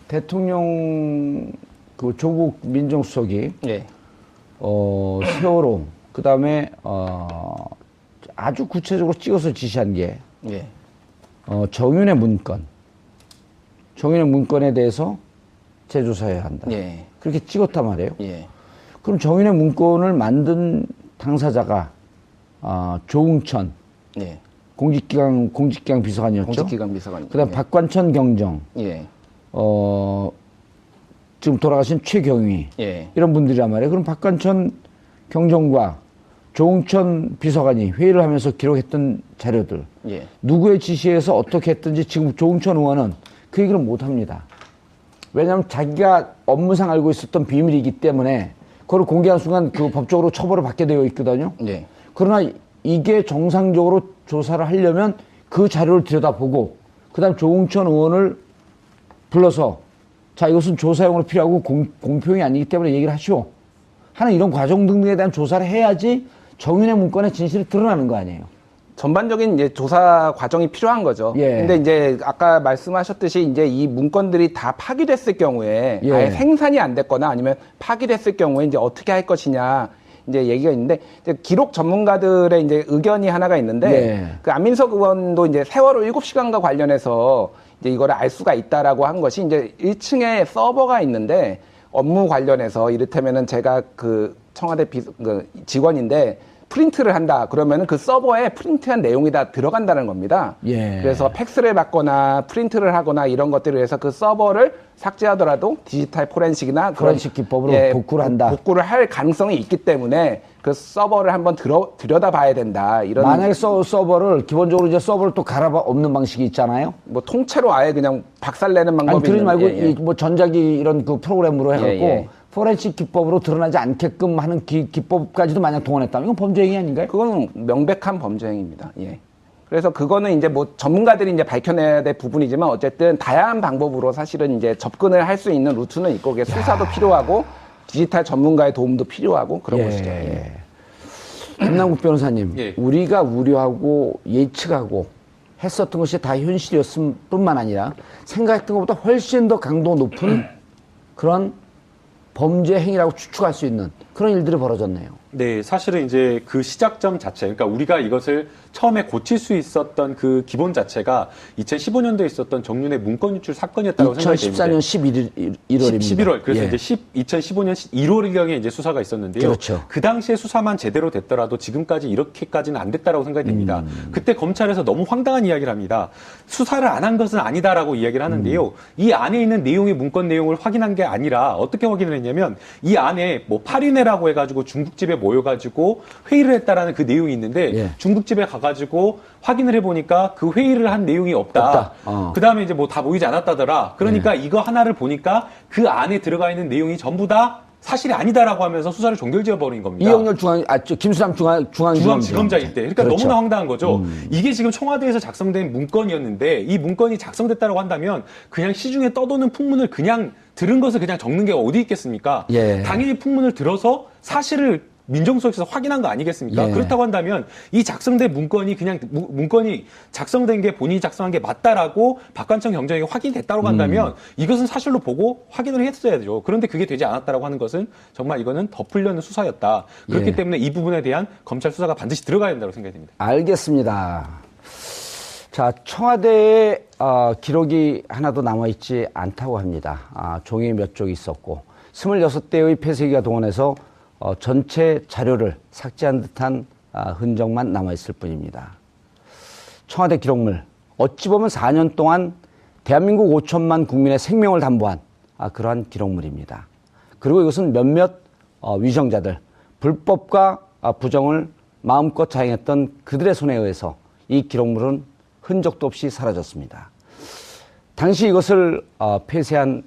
대통령 그 조국 민정수석이 예. 세월호 그다음에 아주 구체적으로 찍어서 지시한 게 예. 정윤의 문건. 정윤의 문건에 대해서 재조사해야 한다. 예. 그렇게 찍었단 말이에요. 예. 그럼 정윤의 문건을 만든 당사자가 조응천 예. 공직기강 비서관이었죠. 공직기강 비서관. 그다음 예. 박관천 경정, 예. 지금 돌아가신 최경위 예. 이런 분들이란 말이에요. 그럼 박관천 경정과 조응천 비서관이 회의를 하면서 기록했던 자료들, 예. 누구의 지시에서 어떻게 했든지 지금 조응천 의원은 그 얘기를 못 합니다. 왜냐하면 자기가 업무상 알고 있었던 비밀이기 때문에 그걸 공개한 순간 그 법적으로 처벌을 받게 되어 있거든요. 예. 그러나 이게 정상적으로 조사를 하려면 그 자료를 들여다보고 그다음 조응천 의원을 불러서 자 이것은 조사용으로 필요하고 공표용이 아니기 때문에 얘기를 하시오 하는 이런 과정 등등에 대한 조사를 해야지 정윤의 문건의 진실이 드러나는 거 아니에요. 전반적인 이제 조사 과정이 필요한 거죠. 예. 근데 이제 아까 말씀하셨듯이 이제 이 문건들이 다 파기됐을 경우에 예. 아예 생산이 안 됐거나 아니면 파기됐을 경우에 이제 어떻게 할 것이냐 이제 얘기가 있는데 이제 기록 전문가들의 이제 의견이 하나가 있는데 예. 그 안민석 의원도 이제 세월호 7시간과 관련해서 이제 이거를 알 수가 있다라고 한 것이 이제 1층에 서버가 있는데 업무 관련해서 이를테면은 제가 그 청와대 그 직원인데 프린트를 한다 그러면은 그 서버에 프린트한 내용이 다 들어간다는 겁니다. 예. 그래서 팩스를 받거나 프린트를 하거나 이런 것들을 위해서 그 서버를 삭제하더라도 디지털 포렌식이나 포렌식 기법으로 복구를 한다. 복구를 할 가능성이 있기 때문에 그 서버를 한번 들여다봐야 된다. 이런 만약에 서버를 기본적으로 이제 서버를 또 갈아봐 없는 방식이 있잖아요. 뭐 통째로 아예 그냥 박살내는 방법이 아니 그러지 말고 예, 예. 이 뭐 전자기 이런 그 프로그램으로 해갖고 예, 예. 포렌식 기법으로 드러나지 않게끔 하는 기법까지도 만약 동원했다면 이건 범죄 행위 아닌가요? 그거는 명백한 범죄 행위입니다. 예. 그래서 그거는 이제 뭐 전문가들이 이제 밝혀내야 될 부분이지만 어쨌든 다양한 방법으로 사실은 이제 접근을 할 수 있는 루트는 있고 그게 수사도 필요하고 디지털 전문가의 도움도 필요하고 그런 것이죠. 예. 김남국 변호사님, 예. 우리가 우려하고 예측하고 했었던 것이 다 현실이었을 뿐만 아니라 생각했던 것보다 훨씬 더 강도 높은 그런 범죄 행위라고 추측할 수 있는 그런 일들이 벌어졌네요. 네, 사실은 이제 그 시작점 자체, 그러니까 우리가 이것을 처음에 고칠 수 있었던 그 기본 자체가 2015년도에 있었던 정윤의 문건 유출 사건이었다고 생각이 됩니다. 2014년 11월입니다. 11월. 그래서 예. 이제 2015년 1월경에 이제 수사가 있었는데요. 그렇죠. 그 당시에 수사만 제대로 됐더라도 지금까지 이렇게까지는 안 됐다라고 생각이 됩니다. 그때 검찰에서 너무 황당한 이야기를 합니다. 수사를 안 한 것은 아니다라고 이야기를 하는데요. 이 안에 있는 내용의 문건 내용을 확인한 게 아니라 어떻게 확인을 했냐면 이 안에 뭐 파리네라고 해가지고 중국집에 모여가지고 회의를 했다라는 그 내용이 있는데 예. 중국집에 가가지고 확인을 해보니까 그 회의를 한 내용이 없다. 그 다음에 이제 뭐 다 모이지 않았다더라. 그러니까 이거 하나를 보니까 그 안에 들어가 있는 내용이 전부 다 사실이 아니다라고 하면서 수사를 종결지어 버린 겁니다. 이영렬 김수남 중앙지검장일 때. 그러니까 그렇죠. 너무나 황당한 거죠. 이게 지금 청와대에서 작성된 문건이었는데 이 문건이 작성됐다고 한다면 그냥 시중에 떠도는 풍문을 그냥 들은 것을 그냥 적는 게 어디 있겠습니까? 예. 당연히 풍문을 들어서 사실을 민정수석에서 확인한 거 아니겠습니까? 예. 그렇다고 한다면 이 작성된 문건이 그냥 문건이 작성된 게 본인이 작성한 게 맞다라고 박관청 경정에게 확인됐다고 한다면 이것은 사실로 보고 확인을 했어야죠. 그런데 그게 되지 않았다라고 하는 것은 정말 이거는 덮으려는 수사였다. 그렇기 예. 때문에 이 부분에 대한 검찰 수사가 반드시 들어가야 된다고 생각이 됩니다. 알겠습니다. 자, 청와대에 기록이 하나도 남아있지 않다고 합니다. 종이 몇 쪽 있었고 26대의 폐쇄기가 동원해서 전체 자료를 삭제한 듯한 흔적만 남아있을 뿐입니다. 청와대 기록물, 어찌 보면 4년 동안 대한민국 5천만 국민의 생명을 담보한 그러한 기록물입니다. 그리고 이것은 몇몇 위정자들, 불법과 부정을 마음껏 자행했던 그들의 손에 의해서 이 기록물은 흔적도 없이 사라졌습니다. 당시 이것을 폐쇄한,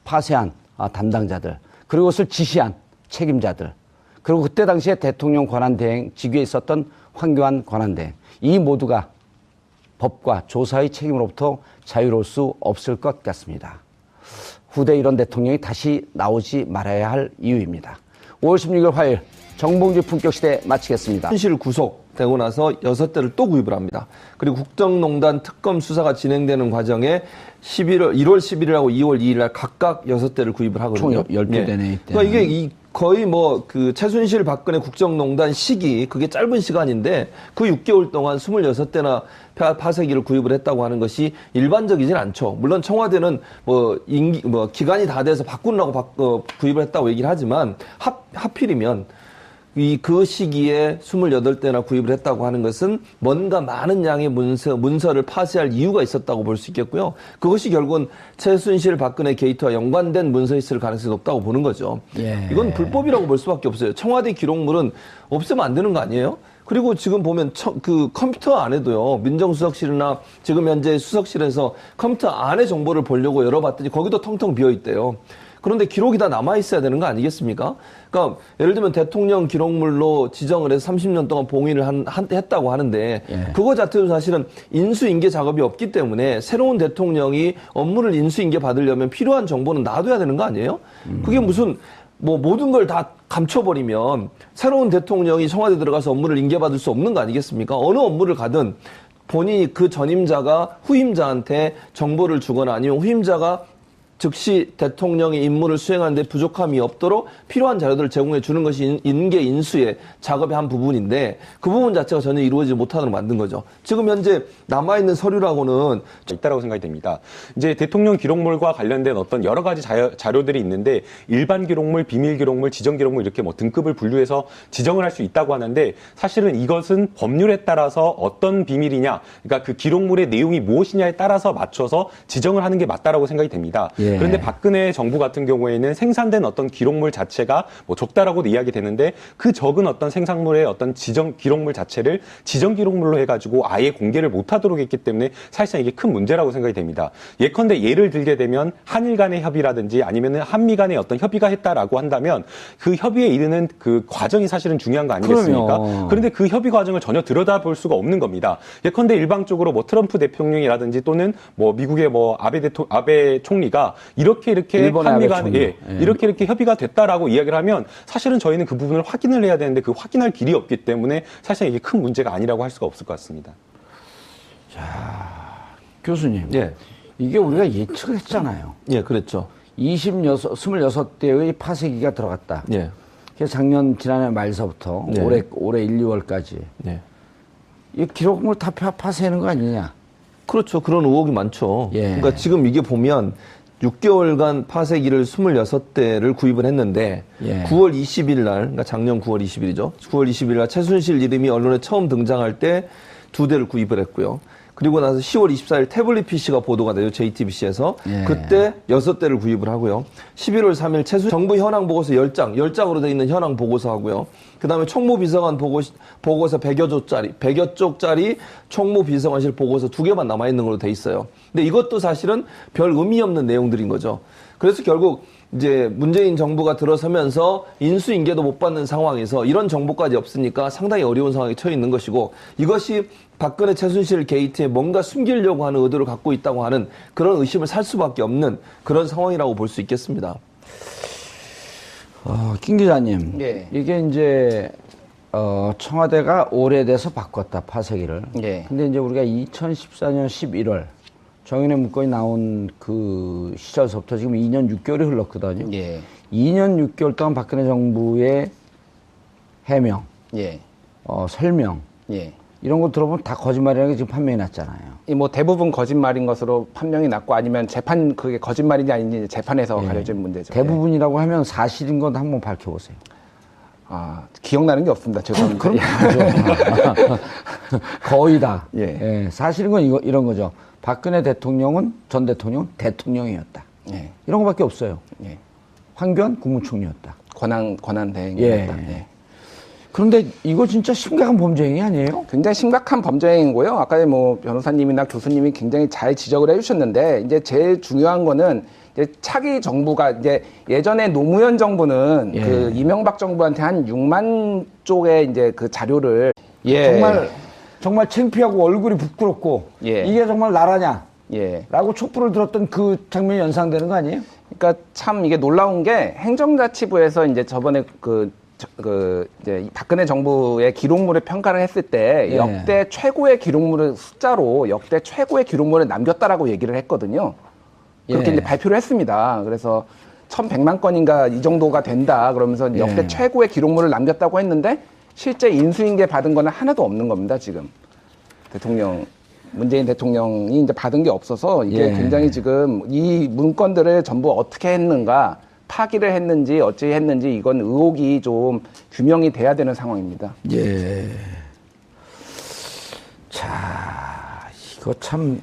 파쇄한 담당자들, 그리고 이것을 지시한 책임자들, 그리고 그때 당시에 대통령 권한대행 직위에 있었던 황교안 권한대행, 이 모두가 법과 조사의 책임으로부터 자유로울 수 없을 것 같습니다. 후대 이런 대통령이 다시 나오지 말아야 할 이유입니다. 5월 16일 화요일 정봉주 품격시대 마치겠습니다. 현실 구속 되고 나서 6대를 또 구입을 합니다. 그리고 국정농단 특검 수사가 진행되는 과정에 1월 11일하고 2월 2일 날 각각 6대를 구입을 하거든요. 총 12대네. 예. 그러니까 이게 거의 뭐 그 최순실 박근혜 국정농단 시기 그게 짧은 시간인데 그 6개월 동안 26대나 파쇄기를 구입을 했다고 하는 것이 일반적이진 않죠. 물론 청와대는 뭐 기간이 다 돼서 바꾸려고 구입을 했다고 얘기를 하지만 하필이면 그 시기에 28대나 구입을 했다고 하는 것은 뭔가 많은 양의 문서를 파쇄할 이유가 있었다고 볼 수 있겠고요. 그것이 결국은 최순실 박근혜 게이트와 연관된 문서였을 가능성이 높다고 보는 거죠. 예. 이건 불법이라고 볼 수밖에 없어요. 청와대 기록물은 없애면 안 되는 거 아니에요? 그리고 지금 보면 그 컴퓨터 안에도요, 민정수석실이나 지금 현재 수석실에서 컴퓨터 안에 정보를 보려고 열어봤더니 거기도 텅텅 비어 있대요. 그런데 기록이 다 남아있어야 되는 거 아니겠습니까? 그러니까 예를 들면 대통령 기록물로 지정을 해서 30년 동안 봉인을 했다고 하는데 예. 그거 자체도 사실은 인수인계 작업이 없기 때문에 새로운 대통령이 업무를 인수인계 받으려면 필요한 정보는 놔둬야 되는 거 아니에요? 그게 무슨 뭐 모든 걸 다 감춰버리면 새로운 대통령이 청와대 들어가서 업무를 인계받을 수 없는 거 아니겠습니까? 어느 업무를 가든 본인이 그 전임자가 후임자한테 정보를 주거나 아니면 후임자가 즉시 대통령의 임무를 수행하는 데 부족함이 없도록 필요한 자료들을 제공해 주는 것이 인계 인수의 작업의 한 부분인데 그 부분 자체가 전혀 이루어지지 못하도록 만든 거죠. 지금 현재 남아있는 서류라고는 있다라고 생각이 됩니다. 이제 대통령 기록물과 관련된 어떤 여러 가지 자료들이 있는데 일반 기록물, 비밀 기록물, 지정 기록물 이렇게 뭐 등급을 분류해서 지정을 할 수 있다고 하는데 사실은 이것은 법률에 따라서 어떤 비밀이냐, 그러니까 그 기록물의 내용이 무엇이냐에 따라서 맞춰서 지정을 하는 게 맞다라고 생각이 됩니다. 예. 그런데 박근혜 정부 같은 경우에는 생산된 어떤 기록물 자체가 뭐 적다라고도 이야기되는데 그 적은 어떤 생산물의 어떤 지정 기록물 자체를 지정 기록물로 해가지고 아예 공개를 못하도록 했기 때문에 사실상 이게 큰 문제라고 생각이 됩니다. 예컨대 예를 들게 되면 한일 간의 협의라든지 아니면은 한미 간의 어떤 협의가 했다라고 한다면 그 협의에 이르는 그 과정이 사실은 중요한 거 아니겠습니까? 그럼요. 그런데 그 협의 과정을 전혀 들여다볼 수가 없는 겁니다. 예컨대 일방적으로 뭐 트럼프 대통령이라든지 또는 뭐 미국의 뭐 아베 총리가 이렇게 일본의 한미 아베 간에 총리. 예. 이렇게 협의가 됐다라고 이야기를 하면 사실은 저희는 그 부분을 확인을 해야 되는데 그 확인할 길이 없기 때문에 사실 이게 큰 문제가 아니라고 할 수가 없을 것 같습니다. 교수님. 예, 이게 우리가 예측을 했잖아요. 예, 그랬죠. 26대의 파쇄기가 들어갔다. 예, 그래서 지난해 말서부터 네. 올해 1, 2월까지 예. 이 기록물 다 파쇄하는 거 아니냐? 그렇죠. 그런 의혹이 많죠. 예. 그러니까 지금 이게 보면 6개월간 파쇄기를 26대를 구입을 했는데 예. 9월 20일 날, 그러니까 작년 9월 20일이죠. 9월 20일 날 최순실 이름이 언론에 처음 등장할 때 2대를 구입을 했고요. 그리고 나서 10월 24일 태블릿 PC가 보도가 돼요. JTBC에서. 예. 그때 6대를 구입을 하고요. 11월 3일 정부 현황 보고서 10장으로 되어 있는 현황 보고서 하고요. 그 다음에 총무비서관 보고서 100여 쪽짜리 총무비서관실 보고서 2개만 남아있는 걸로 돼 있어요. 근데 이것도 사실은 별 의미 없는 내용들인 거죠. 그래서 결국 이제 문재인 정부가 들어서면서 인수인계도 못 받는 상황에서 이런 정보까지 없으니까 상당히 어려운 상황에 처해 있는 것이고 이것이 박근혜 최순실 게이트에 뭔가 숨기려고 하는 의도를 갖고 있다고 하는 그런 의심을 살 수밖에 없는 그런 상황이라고 볼 수 있겠습니다. 김 기자님. 예. 이게 이제 청와대가 오래돼서 바꿨다 파쇄기를. 예. 근데 이제 우리가 2014년 11월 정윤회 문건이 나온 그 시절서부터 지금 2년 6개월이 흘렀거든요. 예. 2년 6개월 동안 박근혜 정부의 해명, 예. 설명 예. 이런 거 들어보면 다 거짓말이라는 게 지금 판명이 났잖아요. 이 뭐 대부분 거짓말인 것으로 판명이 났고 아니면 그게 거짓말인지 아닌지 재판에서 가려진 문제죠. 대부분이라고 하면 사실인 건 한번 밝혀보세요. 기억나는 게 없습니다. 죄송합니다. 그럼 다죠. 거의 다. 예. 예, 사실인 건 이런 거죠. 박근혜 전 대통령은 대통령이었다. 예. 이런 거밖에 없어요. 예. 황교안 국무총리였다. 권한 대행이었다. 예. 그런데 이거 진짜 심각한 범죄 행위 아니에요? 굉장히 심각한 범죄 행위고요. 아까 뭐 변호사님이나 교수님이 굉장히 잘 지적을 해주셨는데 이제 제일 중요한 거는 이제 차기 정부가 이제 예전에 노무현 정부는 예. 그 이명박 정부한테 한 6만 쪽의 이제 그 자료를 정말 창피하고 얼굴이 부끄럽고 예. 이게 정말 나라냐? 예. 라고 촛불을 들었던 그 장면이 연상되는 거 아니에요? 그러니까 참 이게 놀라운 게 행정자치부에서 이제 저번에 그 이제 박근혜 정부의 기록물을 평가를 했을 때 예. 역대 최고의 기록물을 숫자로 역대 최고의 기록물을 남겼다라고 얘기를 했거든요. 그렇게 예. 이제 발표를 했습니다. 그래서 1,100만 건인가 이 정도가 된다. 그러면서 역대 예. 최고의 기록물을 남겼다고 했는데 실제 인수인계 받은 거는 하나도 없는 겁니다. 지금 문재인 대통령이 이제 받은 게 없어서 이게 예. 굉장히 지금 이 문건들을 전부 어떻게 했는가, 파기를 했는지 어찌 했는지 이건 의혹이 좀 규명이 돼야 되는 상황입니다. 예. 자, 이거 참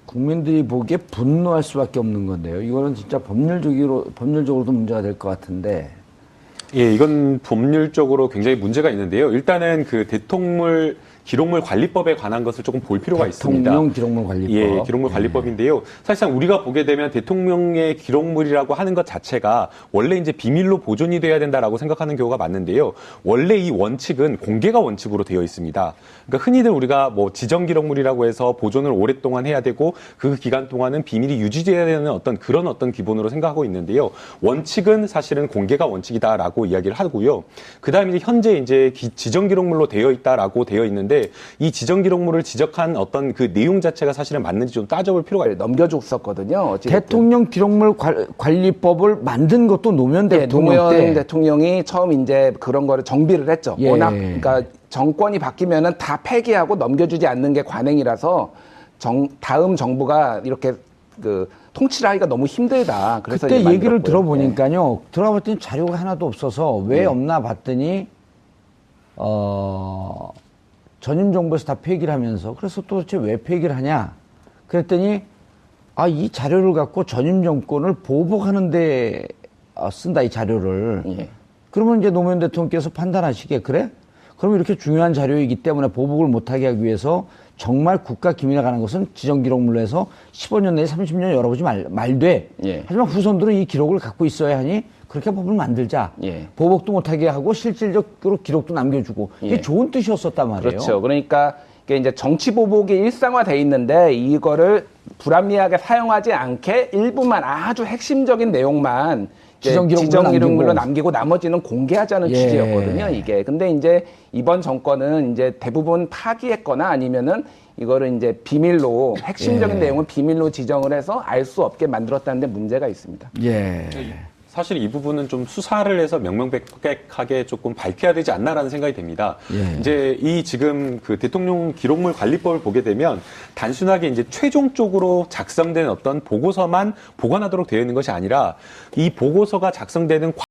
국민들이 보기에 분노할 수밖에 없는 건데요. 이거는 진짜 법률적으로도 문제가 될 것 같은데. 예, 이건 법률적으로 굉장히 문제가 있는데요. 일단은 그 기록물 관리법에 관한 것을 조금 볼 필요가 있습니다. 대통령 기록물 관리법. 예, 기록물 관리법인데요. 사실상 우리가 보게 되면 대통령의 기록물이라고 하는 것 자체가 원래 이제 비밀로 보존이 돼야 된다라고 생각하는 경우가 많은데요. 원래 이 원칙은 공개가 원칙으로 되어 있습니다. 그러니까 흔히들 우리가 뭐 지정 기록물이라고 해서 보존을 오랫동안 해야 되고 그 기간 동안은 비밀이 유지돼야 되는 그런 기본으로 생각하고 있는데요. 원칙은 사실은 공개가 원칙이다라고 이야기를 하고요. 그다음에 현재 이제 지정 기록물로 되어 있다라고 되어 있는데 이 지정 기록물을 지적한 어떤 그 내용 자체가 사실은 맞는지 좀 따져볼 필요가 있습니다. 넘겨줬었거든요. 대통령 기록물 관리법을 만든 것도 노무현 대통령 노무현 때. 대통령이 처음 이제 그런 거를 정비를 했죠. 예. 워낙 그러니까 정권이 바뀌면은 다 폐기하고 넘겨주지 않는 게 관행이라서 다음 정부가 이렇게 그 통치를 하기가 너무 힘들다. 그래서 그때 이제 얘기를 만들었고요. 들어보니까요. 들어봤더니 자료가 하나도 없어서 왜 없나 봤더니 전임 정부에서 다 폐기를 하면서 그래서 도대체 왜 폐기를 하냐? 그랬더니 이 자료를 갖고 전임 정권을 보복하는데 쓴다 이 자료를. 예. 그러면 이제 노무현 대통령께서 판단하시기에 그래? 그럼 이렇게 중요한 자료이기 때문에 보복을 못하게 하기 위해서 정말 국가 기밀에 관한 것은 지정 기록물로 해서 15년 내에 30년 열어보지 말돼. 예. 하지만 후손들은 이 기록을 갖고 있어야 하니 그렇게 법을 만들자. 예. 보복도 못하게 하고 실질적으로 기록도 남겨주고 이게 예. 좋은 뜻이었었단 말이에요. 그렇죠. 그러니까 이게 이제 정치 보복이 일상화돼 있는데 이거를 불합리하게 사용하지 않게 일부만 아주 핵심적인 내용만 지정 기록물로 남기고 나머지는 공개하자는 예. 취지였거든요. 이게 근데 이제 이번 정권은 이제 대부분 파기했거나 아니면은 이거를 이제 비밀로 핵심적인 내용은 비밀로 지정을 해서 알 수 없게 만들었다는 데 문제가 있습니다. 예. 사실 이 부분은 좀 수사를 해서 명명백백하게 조금 밝혀야 되지 않나라는 생각이 듭니다. 예. 이제 이 지금 그 대통령 기록물 관리법을 보게 되면 단순하게 이제 최종적으로 작성된 어떤 보고서만 보관하도록 되어 있는 것이 아니라 이 보고서가 작성되는